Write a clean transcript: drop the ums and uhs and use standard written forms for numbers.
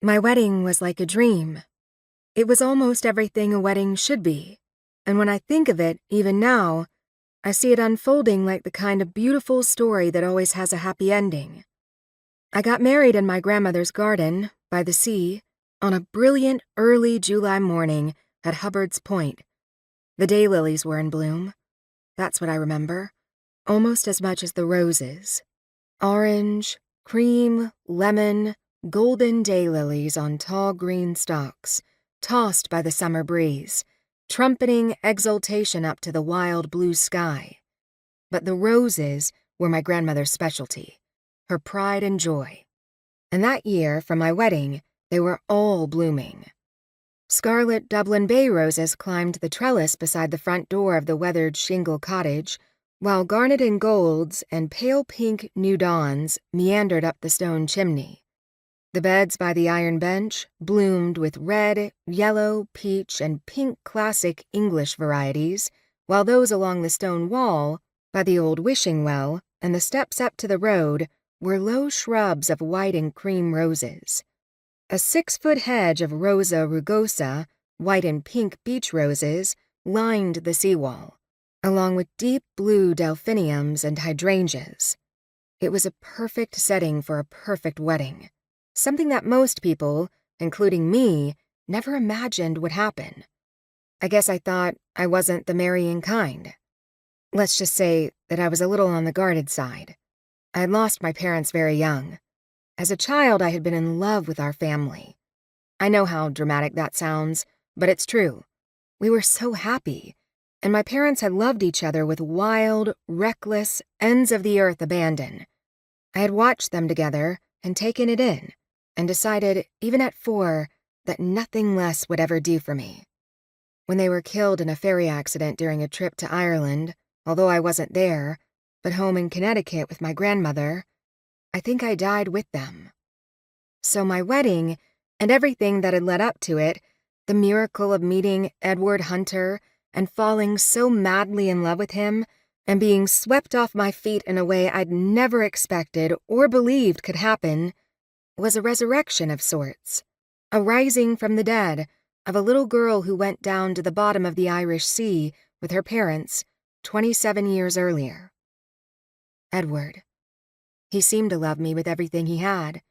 My wedding was like a dream. It was almost everything a wedding should be, and when I think of it, even now, I see it unfolding like the kind of beautiful story that always has a happy ending. I got married in my grandmother's garden, by the sea, on a brilliant early July morning at Hubbard's Point. The daylilies were in bloom. That's what I remember, almost as much as the roses. Orange, cream, lemon, golden daylilies on tall green stalks, tossed by the summer breeze, trumpeting exultation up to the wild blue sky. But the roses were my grandmother's specialty, her pride and joy. And that year, for my wedding, they were all blooming. Scarlet Dublin Bay roses climbed the trellis beside the front door of the weathered shingle cottage, while garnet and golds and pale pink new dawns meandered up the stone chimney. The beds by the iron bench bloomed with red, yellow, peach, and pink classic English varieties, while those along the stone wall, by the old wishing well, and the steps up to the road were low shrubs of white and cream roses. A 6-foot hedge of Rosa rugosa, white and pink beach roses, lined the seawall, along with deep blue delphiniums and hydrangeas. It was a perfect setting for a perfect wedding, something that most people, including me, never imagined would happen. I guess I thought I wasn't the marrying kind. Let's just say that I was a little on the guarded side. I had lost my parents very young. As a child, I had been in love with our family. I know how dramatic that sounds, but it's true. We were so happy, and my parents had loved each other with wild, reckless, ends-of-the-earth abandon. I had watched them together and taken it in, and decided, even at 4, that nothing less would ever do for me. When they were killed in a ferry accident during a trip to Ireland, although I wasn't there, but home in Connecticut with my grandmother, I think I died with them. So my wedding, and everything that had led up to it, the miracle of meeting Edward Hunter and falling so madly in love with him, and being swept off my feet in a way I'd never expected or believed could happen, was a resurrection of sorts, a rising from the dead of a little girl who went down to the bottom of the Irish Sea with her parents 27 years earlier. Edward. He seemed to love me with everything he had,